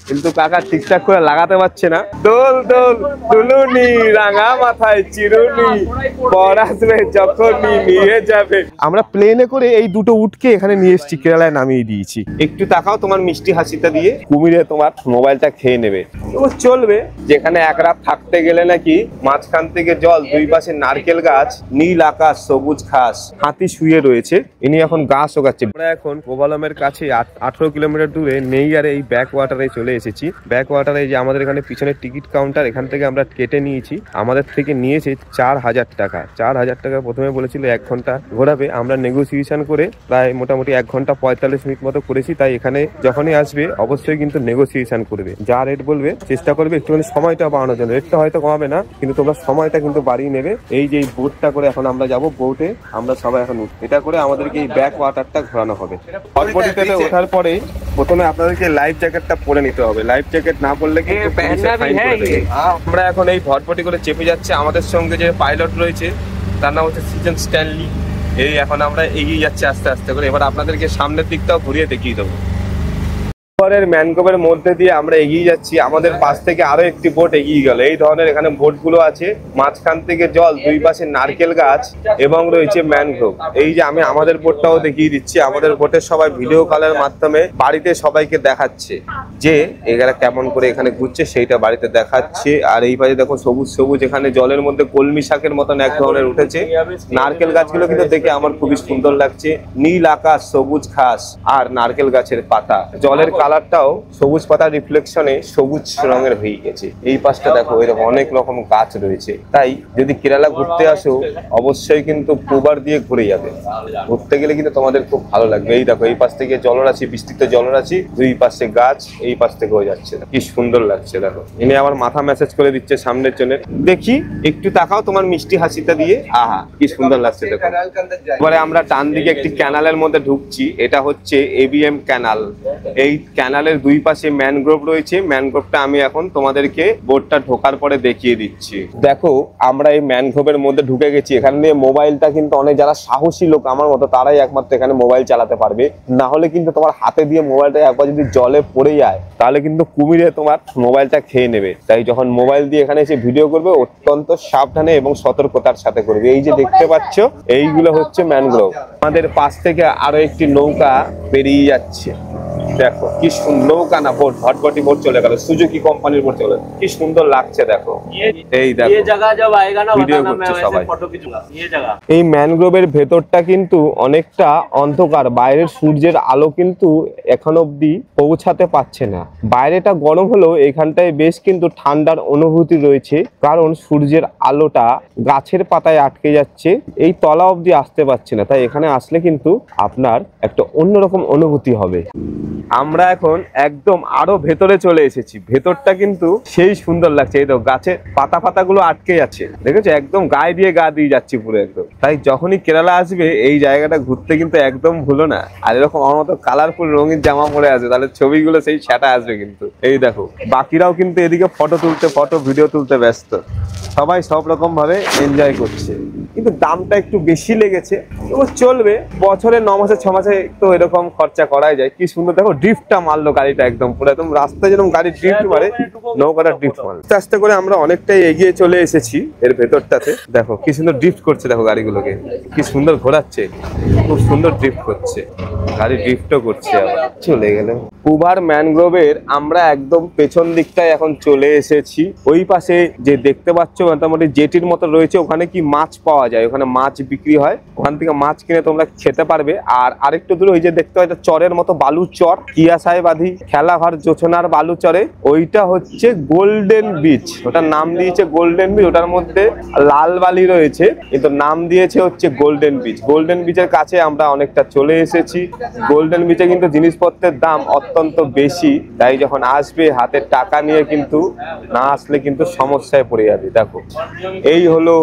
কিন্তু কাকা ঠিকঠাক করে লাগাতে পারছে না। দোল দোল দুলুনি রাঙা মাথায় চিরুনি পর আসবে যখনই নিয়ে যাবে। আমরা প্লেনে করে এই দুটো উটকে এখানে নিয়ে এসেছি, কেরালায় নামিয়ে দিয়েছি। একটু তাকাও তোমার মিষ্টি হাসিটা দিয়ে, কুমিরে তোমার মোবাইলটা খেয়ে নেবে। চলবে। যেখানে এক রাত থাকতে গেলে নাকি মাঝখান থেকে জল, দুই পাশে নারকেল গাছ, নীল আকাশ, সবুজ ঘাস, হাতি শুয়ে রয়েছে, ইনি এখন ঘাস ওগাচ্ছে। আমরা এখন কোভালামের কাছে 18 কিলোমিটার দূরে নেইয়ারে এই ব্যাক ওয়াটারে চলে এসেছি। ব্যাক ওয়াটারে যে আমাদের এখানে পিছনে টিকিট কাউন্টার, এখান থেকে আমরা কেটে নিয়েছি। আমাদের থেকে নিয়েছে 4000 টাকা। 4000 টাকা প্রথমে বলেছিল 1 ঘন্টা ঘোরাবে, আমরা নেগোসিয়েশন করে প্রায় মোটামুটি 1 ঘন্টা 45 মিনিট মতো করেছি। তাই এখানে যখনই আসবে অবশ্যই কিন্তু নেগোসিয়েশন করবে, যা রেট বলবে চেষ্টা করবে একটুখানি সময়টা বাড়ানোর জন্য। রেটটা হয়তো কমাবে না, কিন্তু তোমরা সময়টা কিন্তু বাড়িয়ে নেবে। এই যে বোটটা করে এখন আমরা যাবো, বোটে আমরা সবাই এখন এটা করে আমাদেরকে এই ব্যাক ওয়াটারটা ঘোরানো হবে। হটবডিতে ওঠার পরে প্রথমে আপনাদেরকে লাইফ জ্যাকেটটা পরে নিতে হবে। লাইফ জ্যাকেট না পরলে কিন্তু আমরা এখন এই হটবডি করে চেপে যাচ্ছে। আমাদের সঙ্গে যে পাইলট রয়েছে তার নাম হচ্ছে সিজন স্ট্যানলি। এই এখন আমরা এগিয়ে যাচ্ছি আস্তে আস্তে করে। এবার আপনাদেরকে সামনের দিকটাও ঘুরিয়ে দেখিয়ে দেবো। ম্যানগ্রোভের মধ্যে দিয়ে আমরা এগিয়ে যাচ্ছি। আমাদের পাশ থেকে আরো একটি বোট এগিয়ে গেল। এই ধরনের এখানে বোট গুলো আছে, মাঝখান থেকে জল, দুই পাশে নারকেল গাছ এবং রয়েছে ম্যানগ্রোভ। এই যে আমি আমাদের বোটটাও দেখিয়ে দিচ্ছি। আমাদের বোটের সবাই ভিডিও কলের মাধ্যমে বাড়িতে সবাইকে দেখাচ্ছে যে এরা কেমন করে এখানে ঘুরছে, সেইটা বাড়িতে দেখাচ্ছে। আর এই পাশে দেখো সবুজ সবুজ এখানে জলের মধ্যে কলমি শাকের মতন এক ধরনের উঠেছে। নারকেল গাছগুলো কিন্তু দেখে আমার খুবই সুন্দর লাগছে। নীল আকাশ, সবুজ ঘাস আর নারকেল গাছের পাতা, জলের কালারটাও সবুজ পাতার রিফ্লেকশনে সবুজ রঙের হয়ে গেছে। এই পাশটা দেখো এরকম অনেক রকম গাছ রয়েছে। তাই যদি কেরালা ঘুরতে আসো অবশ্যই কিন্তু পুবার দিয়ে ঘুরে যাবে। ঘুরতে গেলে কিন্তু তোমাদের খুব ভালো লাগবে। এই দেখো এই পাশ থেকে জলরাশি, বিস্তৃত জলরাশি, দুই পাশে গাছ, এই পাশ থেকে হয়ে যাচ্ছে, কি সুন্দর লাগছে। দেখো ইনি আমার মাথা ম্যাসেজ করে দিচ্ছে সামনের জন্য। দেখি একটু তাকাও তোমার মিষ্টি হাসিটা দিয়ে, আহা কি সুন্দর লাগছে দেখো। এবারে আমরা টান দিকে একটি ক্যানালের মধ্যে ঢুকছি। এটা হচ্ছে এবিএম ক্যানাল। এই ক্যানালের দুই পাশে ম্যানগ্রোভ রয়েছে। ম্যানগ্রোভটা আমি এখন তোমাদেরকে বোটটা ঢোকার পরে দেখিয়ে দিচ্ছি। দেখো আমরা এই ম্যানগ্রোভের মধ্যে ঢুকে গেছি। এখানে নিয়ে মোবাইলটা কিন্তু অনেক যারা সাহসী লোক আমার মতো তারাই একমাত্র এখানে মোবাইল চালাতে পারবে, না হলে কিন্তু তোমার হাতে দিয়ে মোবাইলটা একবার যদি জলে পড়ে যায় তাহলে কিন্তু কুমিরে তোমার মোবাইলটা খেয়ে নেবে। তাই যখন মোবাইল দিয়ে এখানে এসে ভিডিও করবে অত্যন্ত সাবধানে এবং সতর্কতার সাথে করবে। এই যে দেখতে পাচ্ছ এইগুলো হচ্ছে ম্যানগ্রোভ। আমাদের পাশ থেকে আরো একটি নৌকা বেরিয়ে যাচ্ছে। দেখো কি সুন্দর, নৌকা না বোট, হটবডি বোট চলে গেল, সুজুকি কোম্পানির বোট চলে, কি সুন্দর লাগছে দেখো। এই দেখো ভিডিও করছে সবাই। এই ম্যানগ্রোভের ভেতরটা কিন্তু অনেকটা অন্ধকার, বাইরের সূর্যের আলো কিন্তু এখন অব্দি পৌঁছাতে পারছে না। বাইরেটা গরম হলেও এখানটায় বেশ কিন্তু ঠান্ডার অনুভূতি রয়েছে, কারণ সূর্যের আলোটা গাছের পাতায় আটকে যাচ্ছে, এই তলা অব্দি আসতে পারছে না। তাই এখানে আসলে কিন্তু আপনার একটা অন্যরকম অনুভূতি হবে। আমরা এখন একদম আরো ভেতরে চলে এসেছি। ভেতরটা কিন্তু সেই সুন্দর লাগছে। এই তো গাছের পাতাগুলো আটকে যাচ্ছে, দেখেছো একদম গায়ে দিয়ে গা দিয়ে যাচ্ছি পুরো একদম। তাই যখনই কেরালা আসবে এই জায়গাটা ঘুরতে কিন্তু একদম ভুলো না। আর এরকম আমার মতো কালারফুল রঙিন জামা পরে আছে, তাহলে ছবিগুলো সেই সেটা আসবে কিন্তু। এই দেখো বাকিরাও কিন্তু এদিকে ফটো ভিডিও তুলতে ব্যস্ত, সবাই সব রকম ভাবে এনজয় করছে। কিন্তু দামটা একটু বেশি লেগেছে, তবু চলবে। বছরে 9 মাসে 6 মাসে তো এরকম খরচা করাই যায়। কি সুন্দর দেখো ড্রিফটটা মারলো গাড়িটা, একদম পুরো একদম রাস্তায় যেরকম গাড়ি ড্রিফট মারে, নৌকাটা ড্রিফট মারে। আস্তে আস্তে করে আমরা অনেকটাই এগিয়ে চলে এসেছি এর ভেতরটাতে। দেখো কি সুন্দর ড্রিফট করছে, দেখো গাড়িগুলোকে কি সুন্দর ঘোরাচ্ছে, খুব সুন্দর ড্রিফট করছে গাড়ি, ড্রিফটও করছে। আবার চলে গেল পুবার ম্যানগ্রোভের আমরা একদম পেছন দিকটায় এখন চলে এসেছি। ওই পাশে যে দেখতে পাচ্ছ মোটামুটি জেটির মতো রয়েছে, ওখানে কি মাছ পাওয়া যায়, ওখানে মাছ বিক্রি হয়, ওখান থেকে মাছ কিনে তোমরা খেতে পারবে। আর আরেকটু দূরে ওই যে দেখতে পাচ্ছ চরের মতো বালুর চর, কিয়াসায় বাঁধি খেলাঘর জোছনার বালু চরে, ওইটা হচ্ছে গোল্ডেন বিচ। ওটার নাম দিয়েছে গোল্ডেন বিচ। ওটার মধ্যে লাল বালি রয়েছে কিন্তু নাম দিয়েছে হচ্ছে গোল্ডেন বিচ। গোল্ডেন বিচের কাছে আমরা অনেকটা চলে এসেছি। গোল্ডেন বিচে কিন্তু জিনিসপত্রের দাম অত্যন্ত বেশি, তাই যখন আসবে হাতের টাকা নিয়ে কিন্তু না আসলে কিন্তু সমস্যায় পড়ে যাবে। দেখো এই হলো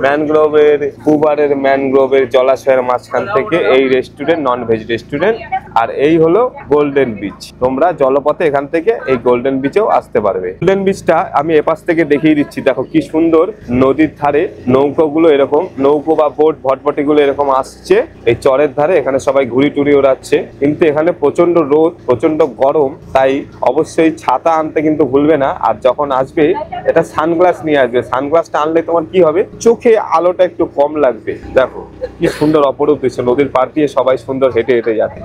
ম্যানগ্রোভের পুবারের ম্যানগ্রোভের জলাশয়ের মাঝখান থেকে এই রেস্টুরেন্ট, নন ভেজ রেস্টুরেন্ট। আর এই হলো গোল্ডেন বিচ। তোমরা জলপথে এখান থেকে এই গোল্ডেন বিচেও আসতে পারবে। গোল্ডেন বিচটা আমি এপাশ থেকে দেখিয়ে দিচ্ছি, দেখো কি সুন্দর। নদীর ধারে নৌকোগুলো এরকম, নৌকো বা বোট ভটভটিগুলো এরকম আসছে এই চরের ধারে। এখানে সবাই ঘুরি টুরি ওড়াচ্ছে, কিন্তু এখানে প্রচন্ড রোদ, প্রচন্ড গরম, তাই অবশ্যই ছাতা আনতে কিন্তু ভুলবে না। আর যখন আসবে এটা সানগ্লাস নিয়ে আসবে। সানগ্লাসটা আনলে তোমার কি হবে, চোখে আলোটা একটু কম লাগবে। দেখো কি সুন্দর অপরূপ দৃশ্য, নদীর পাড় দিয়ে সবাই সুন্দর হেঁটে হেঁটে যাচ্ছে।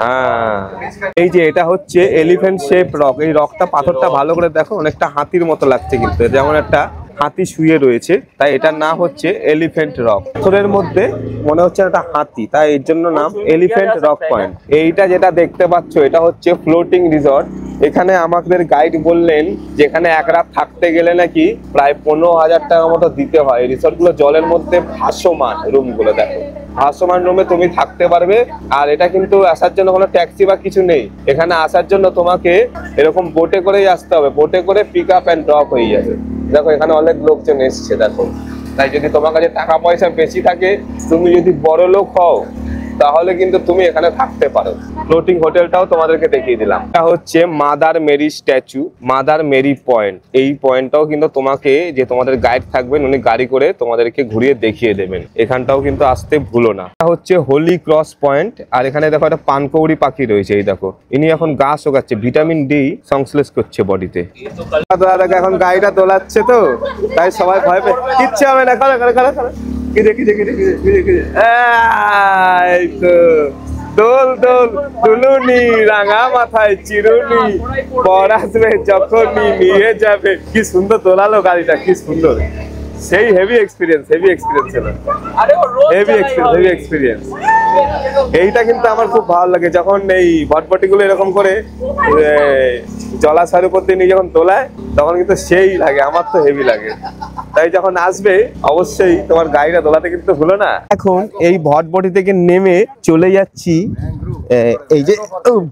হ্যাঁ, এই যে এটা হচ্ছে এলিফ্যান্ট শেপ রক। এই রকটা, পাথরটা ভালো করে দেখো, অনেকটা হাতির মতো লাগছে, কিন্তু যেমন একটা হাতি শুয়ে রয়েছে, তাই এটার নাম হচ্ছে এলিফ্যান্ট রক। পাথরের মধ্যে মনে হচ্ছে একটা হাতি, তাই এর জন্য নাম এলিফ্যান্ট রক পয়েন্ট। এইটা যেটা দেখতে পাচ্ছ এটা হচ্ছে ফ্লোটিং রিসর্ট। এখানে আমাদের গাইড বললেন যে এখানে এক রাত থাকতে গেলে নাকি প্রায় 15,000 টাকা মতো দিতে হয়। রিসর্ট গুলো জলের মধ্যে ভাসমান রুম গুলো, দেখো ভাসমান রুমে তুমি থাকতে পারবে। আর এটা কিন্তু আসার জন্য কোনো ট্যাক্সি বা কিছু নেই। এখানে আসার জন্য তোমাকে এরকম বোটে করেই আসতে হবে। বোটে করে পিক আপ অ্যান্ড ড্রপ হয়ে যাবে। দেখো এখানে অনেক লোকজন এসছে, দেখো। তাই যদি তোমার কাছে টাকা পয়সা বেশি থাকে, তুমি যদি বড় লোক হও, তাহলে কিন্তু তুমি এখানে থাকতে পারো। ফ্লোটিং হোটেলটাও তোমাদেরকে দেখিয়ে দিলাম। এটা হচ্ছে Mother Mary statue, Mother Mary Point. এই পয়েন্টটাও কিন্তু তোমাকে, যে তোমাদের গাইড থাকবেন উনি গাড়ি করে তোমাদেরকে ঘুরিয়ে দেখিয়ে দেবেন। এখানটাও কিন্তু আসতে ভুলো না। এটা হচ্ছে হোলি ক্রস পয়েন্ট। আর এখানে দেখো একটা পানকৌড়ি পাখি রয়েছে, এই দেখো ইনি এখন গা শোকাচ্ছে, ভিটামিন ডি সংশ্লেষ করছে বডিতে। এখন গাড়িটা দোলাচ্ছে তো, তাই সবাই ভয় পেয়ে কিচ্ছু হবে না। দোল দোল দুলুনি, রাঙা মাথায় চিরুনি, পর আসবে যখনই নিয়ে যাবে। কি সুন্দর দোলালো গাড়িটা, কি সুন্দর। সেই হেভি এক্সপিরিয়েন্স ছিল, হেভি এক্সপিরিয়েন্স। এইটা কিন্তু আমার খুব ভালো লাগে, যখন এই ভটভটি গুলো এরকম করে জলাশয়ের উপর দিয়ে নিয়ে যখন তোলায়, তখন কিন্তু সেই লাগে। আমার তো হেভি লাগে। তাই যখন আসবে অবশ্যই তোমার গাড়িটা দোলাতে কিন্তু ভুলো না। এখন এই ভটভটি থেকে নেমে চলে যাচ্ছি এই যে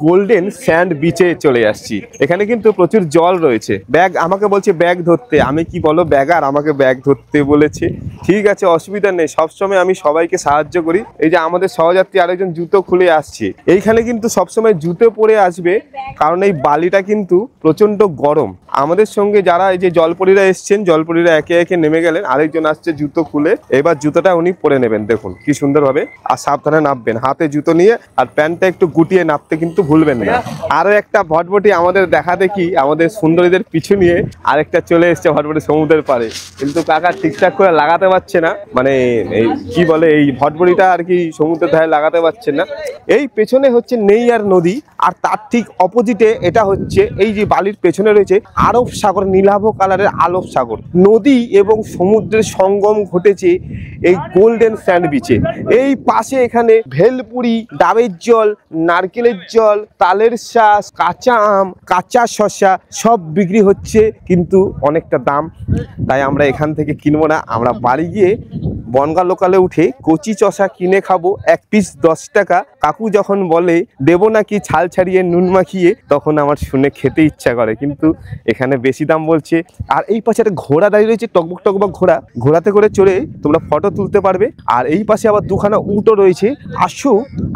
গোল্ডেন স্যান্ড বিচে চলে আসছি। এখানে কিন্তু প্রচুর জল রয়েছে। ব্যাগ আমাকে বলছে ব্যাগ ধরতে, আমি কি বলো ব্যাগার, আমাকে ব্যাগ ধরতে বলেছে। ঠিক আছে, অসুবিধা নেই, সবসময় আমি সবাইকে সাহায্য করি। এই যে আমাদের সহযাত্রী আরেকজন জুতো খুলে আসছে, এইখানে কিন্তু সবসময় জুতো পরে আসবে, কারণ এই বালিটা কিন্তু প্রচন্ড গরম। আমাদের সঙ্গে যারা এই যে জলপরীরা এসছেন, জলপরীরা একে একে নেমে গেলেন, আরেকজন আসছে জুতো খুলে। এবার জুতোটা উনি পরে নেবেন, দেখুন কি সুন্দর ভাবে। আর সাবধানে নামবেন, হাতে জুতো নিয়ে, আর প্যান্টটা একটু গুটিয়ে নামতে কিন্তু ভুলবেন না। আরো একটা ভটভটি আমাদের দেখা দেখি, আমাদের সুন্দরীদের পিছু নিয়ে আরেকটা চলে এসছে ভটভটি সমুদ্রের পাড়ে, কিন্তু কাকা ঠিকঠাক করে লাগাতে পারছে না। মানে এই কি বলে, এই ভটভটিটা আর কি সমুদ্রের ধারে লাগাতে পারছে না। এই পেছনে হচ্ছে নেইয়ার নদী, আর তার ঠিক অপোজিটে এটা হচ্ছে এই যে বালির পেছনে রয়েছে আরব সাগর, নীলাভ কালারের আরব সাগর। নদী এবং সমুদ্রের সঙ্গম ঘটেছে এই গোল্ডেন স্যান্ড বিচে। এই পাশে এখানে ভেলপুরি, ডাবের জল, নারকেলের জল, তালের শাঁস, কাঁচা আম, কাঁচা শসা সব বিক্রি হচ্ছে, কিন্তু অনেকটা দাম। তাই আমরা এখান থেকে কিনবো না। আমরা বাড়ি গিয়ে বনগা লোকালে উঠে কচি চষা কিনে খাবো, এক পিস 10 টাকা। কাকু যখন বলে দেবো নাকি ছাল ছাড়িয়ে নুন মাখিয়ে, তখন আমার শুনে খেতে ইচ্ছা করে, কিন্তু এখানে বেশি দাম বলছে। আর এই পাশে একটা ঘোড়া দাঁড়িয়ে রয়েছে, টকবক টকবক ঘোড়া, ঘোড়াতে করে চড়ে তোমরা ফটো তুলতে পারবে। আর এই পাশে আবার দুখানা উটও রয়েছে। আসো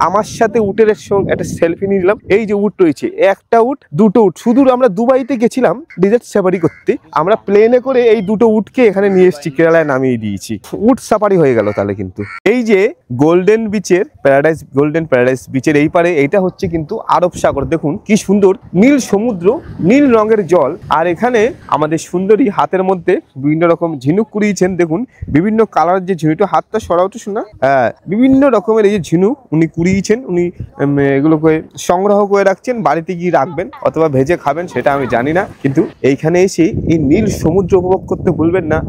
আমার সাথে উটের সঙ্গে একটা সেলফি নিয়ে নিলাম। এই যে উট রয়েছে, একটা উট, দুটো উট। শুধু আমরা দুবাইতে গেছিলাম ডিজার্ট সাফারি করতে, আমরা প্লেনে করে এই দুটো উটকে এখানে নিয়ে এসেছি, কেরালায় নামিয়ে দিয়েছি। উট সাফারি হয়ে গেল তাহলে। কিন্তু এই যে গোল্ডেন বিচের প্যারাডাইস, গোল্ডেন প্যারাডাইস বিচের এই পারে, এইটা হচ্ছে কিন্তু আরব সাগর। দেখুন কি সুন্দর নীল সমুদ্র, নীল রঙের জল। আর এখানে আমাদের সুন্দরী হাতের মধ্যে বিভিন্ন রকম ঝিনুক কুড়িয়েছেন। দেখুন বিভিন্ন কালার যে ঝিনুকটা, হাতটা সরাও তো শোনা, হ্যাঁ বিভিন্ন রকমের এই যে ঝিনুক উনি কুড়িয়েছেন। উনি এগুলোকে সংগ্রহ করে রাখছেন, বাড়িতে গিয়ে রাখবেন অথবা ভেজে খাবেন, সেটা আমি জানি না। কিন্তু এইখানে এসে এই নীল সমুদ্র উপভোগ করতে ভুলবেন না।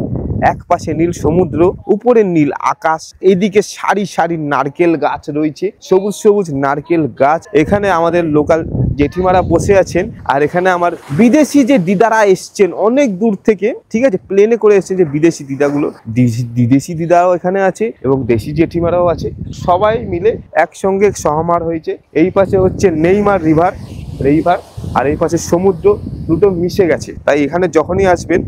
এক পাশে নীল সমুদ্র, উপরে নীল আকাশ, এইদিকে সারি সারি নারকেল গাছ রয়েছে, সবুজ সবুজ নারকেল গাছ। এখানে আমাদের লোকাল জেঠিমারা বসে আছেন। আর এখানে আমার বিদেশি যে দিদারা এসছেন অনেক দূর থেকে, ঠিক আছে, প্লেনে করে এসছেন যে বিদেশি দিদাগুলো, বিদেশি দিদারাও এখানে আছে এবং দেশি জেঠিমারাও আছে। সবাই মিলে একসঙ্গে সমাহার হয়েছে। এই পাশে হচ্ছে নেইমার রিভার, আর এই পাশে সমুদ্র, দুটো মিশে গেছে। তাই এখানে যখনই আসবেন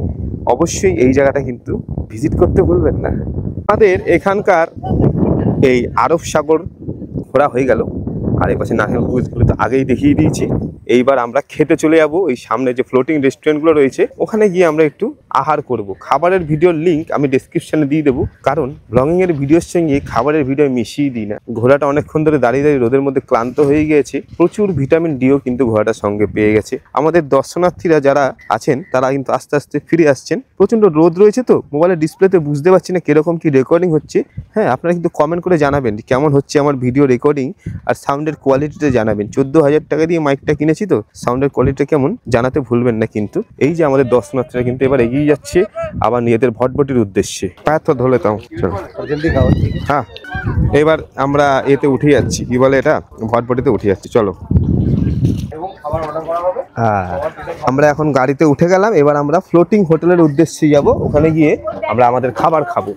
অবশ্যই এই জায়গাটা কিন্তু ভিজিট করতে ভুলবেন না। আমাদের এখানকার এই আরব সাগর ঘোরা হয়ে গেল, আর এই পাশে নারকেল গাছগুলো তো আগেই দেখিয়ে দিয়েছি। এইবার আমরা খেতে চলে যাবো ওই সামনে যে ফ্লোটিং রেস্টুরেন্টগুলো রয়েছে, ওখানে গিয়ে আমরা একটু আহার করব। খাবারের ভিডিওর লিঙ্ক আমি ডেসক্রিপশনে দিয়ে দেবো, কারণ ব্লগিং এর ভিডিওর সঙ্গে খাবারের ভিডিও মিশিয়ে দিই না। ঘোড়াটা অনেকক্ষণ ধরে দাঁড়িয়ে দাঁড়িয়ে রোদের মধ্যে ক্লান্ত হয়ে গিয়েছে, প্রচুর ভিটামিন ডিও কিন্তু ঘোড়াটার সঙ্গে পেয়ে গেছে। আমাদের দর্শনার্থীরা যারা আছেন তারা কিন্তু আস্তে আস্তে ফিরে আসছেন। প্রচন্ড রোদ রয়েছে তো মোবাইলের ডিসপ্লেতে বুঝতে পারছি না কিরকম কি রেকর্ডিং হচ্ছে। হ্যাঁ, আপনারা কিন্তু কমেন্ট করে জানাবেন কেমন হচ্ছে আমার ভিডিও রেকর্ডিং, আর সাউন্ডের কোয়ালিটিটা জানাবেন। 14,000 টাকা দিয়ে মাইকটা কিনেছি তো, সাউন্ডের কোয়ালিটিটা কেমন জানাতে ভুলবেন না কিন্তু। এই যে আমাদের দর্শনার্থীরা কিন্তু এবার এগিয়ে যাচ্ছে আবার নিজেদের ভটভটির উদ্দেশ্যে। পায়ের তো ধরে তাও হ্যাঁ, এবার আমরা এতে উঠে যাচ্ছি, কি বলে এটা, ভটভটিতে উঠে যাচ্ছি। চলো, হ্যাঁ আমরা এখন গাড়িতে উঠে গেলাম। এবার আমরা ফ্লোটিং হোটেলের উদ্দেশ্যে যাব, ওখানে গিয়ে আমরা আমাদের খাবার খাবো।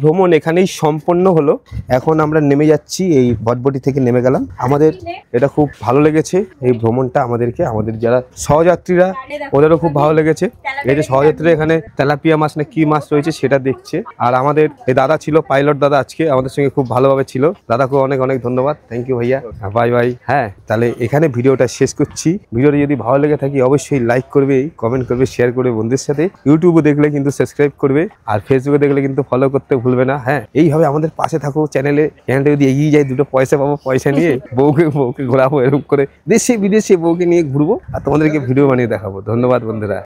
ভ্রমণ এখানেই সম্পন্ন হলো। এখন আমরা নেমে যাচ্ছি, এই ভটভটি থেকে নেমে গেলাম। আমাদের এটা খুব ভালো লেগেছে এই ভ্রমণটা আমাদেরকে, আমাদের যারা সহযাত্রীরা ওদেরও খুব ভালো লেগেছে। এই যে সহযাত্রীরা এখানে তেলাপিয়া মাছ না কি মাছ রয়েছে সেটা দেখছে। আর আমাদের এই দাদা ছিল, পাইলট দাদা, আজকে আমাদের সঙ্গে খুব ভালোভাবে ছিল। দাদাকে অনেক অনেক ধন্যবাদ, থ্যাংক ইউ ভাইয়া, বাই বাই। হ্যাঁ, তাহলে এখানে ভিডিওটা শেষ করছি। ভিডিওটা যদি ভালো লেগে থাকে অবশ্যই লাইক করবে, কমেন্ট করবে, শেয়ার করবে বন্ধুদের সাথে। ইউটিউবে দেখলে কিন্তু সাবস্ক্রাইব করবে, আর ফেসবুকে দেখলে কিন্তু ফলো করতে ভুলবে না। হ্যাঁ, এইভাবে আমাদের পাশে থাকো। চ্যানেলটা যদি এগিয়ে যায়, দুটো পয়সা পাবো, পয়সা নিয়ে বউকে ঘোরাবো, এরকম করে দেশে বিদেশে বউকে নিয়ে ঘুরবো আর তোমাদেরকে ভিডিও বানিয়ে দেখাবো। ধন্যবাদ বন্ধুরা।